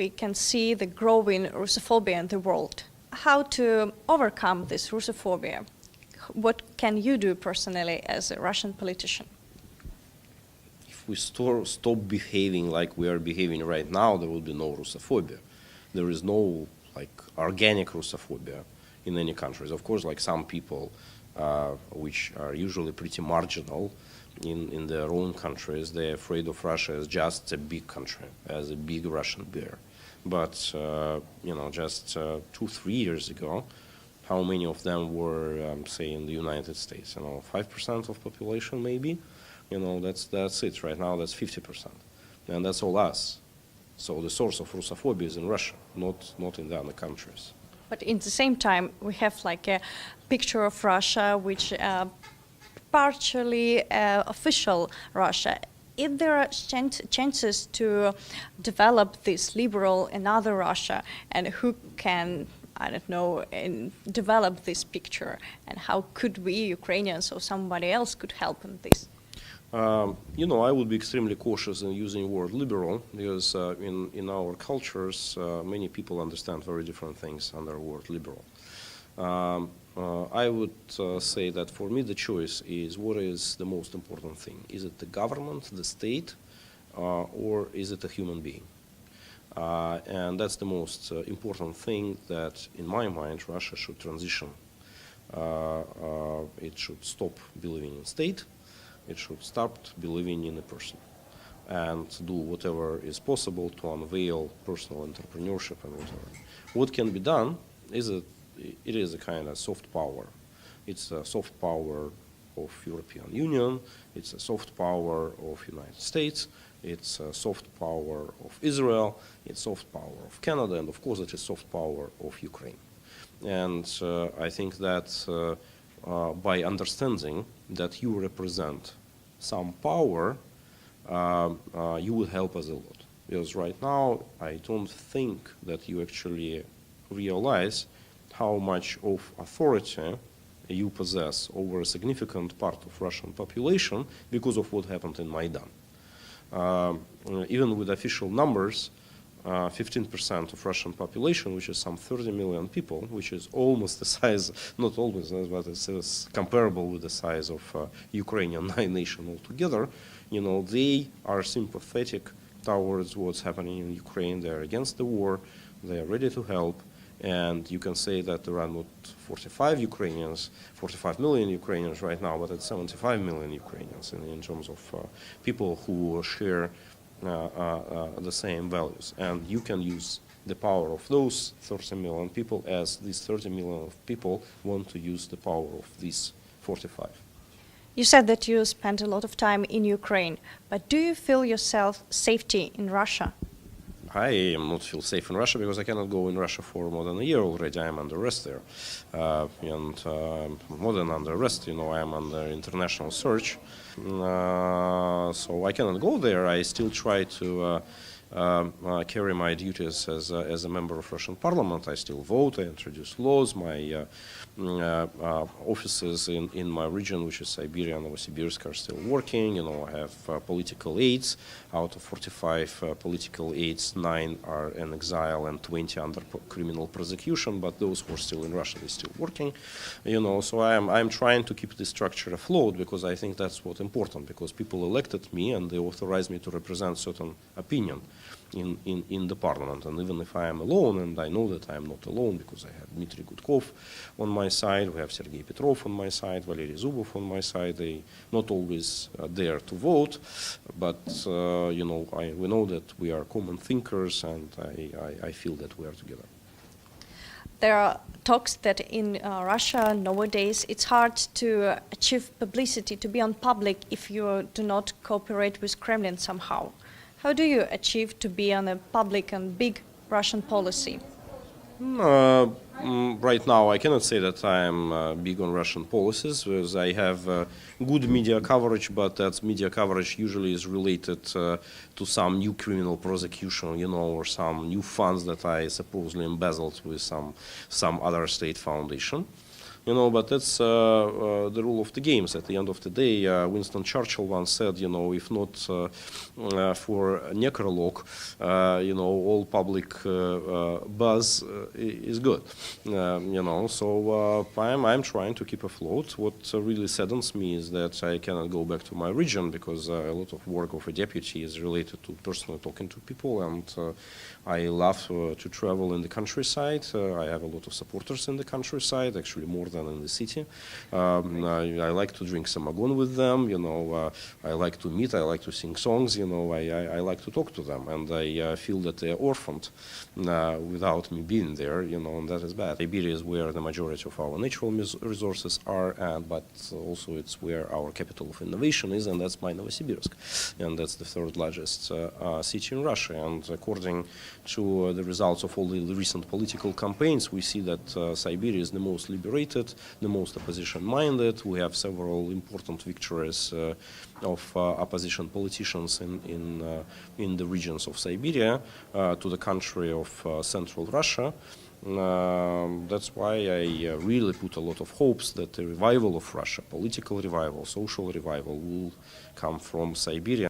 we can see the growing Russophobia in the world. How to overcome this Russophobia? What can you do personally as a Russian politician? If we stop behaving like we are behaving right now, there will be no Russophobia. There is no organic Russophobia in any countries. Of course, some people, which are usually pretty marginal in their own countries, they're afraid of Russia as just a big country, as a big Russian bear. But just 2-3 years ago, how many of them were, say, in the United States? 5% of population, maybe. That's it. Right now, that's 50%, and that's all us. So the source of Russophobia is in Russia, not in the other countries. But in the same time, we have a picture of Russia, which partially official Russia. If there are chances to develop this liberal another Russia, and who can, I don't know, develop this picture, and how could we, Ukrainians or somebody else, could help in this? I would be extremely cautious in using the word liberal, because in our cultures, many people understand very different things under the word liberal. I would say that for me the choice is what is the most important thing. Is it the government, the state, or is it a human being? And that's the most important thing that, in my mind, Russia should transition. It should stop believing in state. It should start believing in a person and do whatever is possible to unveil personal entrepreneurship and whatever. What can be done is it is a kind of soft power. It's a soft power of European Union. It's a soft power of United States. It's a soft power of Israel. It's soft power of Canada, and of course it is soft power of Ukraine. And I think that by understanding that you represent some power, you will help us a lot. Because right now, I don't think that you actually realize how much of authority you possess over a significant part of Russian population because of what happened in Maidan. Even with official numbers, 15% of Russian population, which is some 30 million people, which is almost the size, not almost, but it's comparable with the size of Ukrainian nation altogether, they are sympathetic towards what's happening in Ukraine. They're against the war. They are ready to help. And you can say that there are not 45 million Ukrainians right now, but it's 75 million Ukrainians in terms of people who share the same values. And you can use the power of those 30 million people as these 30 million of people want to use the power of these 45. You said that you spent a lot of time in Ukraine, but do you feel yourself safety in Russia? I am not feel safe in Russia because I cannot go in Russia for more than a year already. I am under arrest there. And more than under arrest, I am under international search. So I cannot go there. I still try to carry my duties as a member of Russian parliament. I still vote, I introduce laws. My offices in my region, which is Siberia and Novosibirsk, are still working. I have political aides. Out of 45 political aides, 9 are in exile and 20 under criminal prosecution, but those who are still in Russia, they're still working. So I'm trying to keep this structure afloat because I think that's what's important, because people elected me and they authorized me to represent certain opinion in the parliament. And even if I am alone, and I know that I am not alone because I have Dmitry Gudkov on my side, we have Sergei Petrov on my side, Valery Zubov on my side. They not always there to vote, but we know that we are common thinkers, and I feel that we are together. There are talks that in Russia nowadays it's hard to achieve publicity, to be on public, if you do not cooperate with Kremlin somehow. How do you achieve to be on a public and big Russian policy? Right now, I cannot say that I am big on Russian policies, because I have good media coverage, but that media coverage usually is related to some new criminal prosecution, or some new funds that I supposedly embezzled with some other state foundation. But that's the rule of the games. At the end of the day, Winston Churchill once said, if not for necrolog, all public buzz is good. So I'm trying to keep afloat. What really saddens me is that I cannot go back to my region because a lot of work of a deputy is related to personally talking to people, and I love to travel in the countryside. I have a lot of supporters in the countryside, actually more than in the city. I like to drink samagon with them, I like to meet, I like to sing songs, I like to talk to them, and I feel that they are orphaned without me being there, and that is bad. Siberia is where the majority of our natural resources are, but also it's where our capital of innovation is, and that's my Novosibirsk, and that's the third largest city in Russia. And according to the results of all the recent political campaigns, we see that Siberia is the most liberated, the most opposition-minded. We have several important victories of opposition politicians in the regions of Siberia to the country of central Russia. That's why I really put a lot of hopes that the revival of Russia, political revival, social revival, will come from Siberia.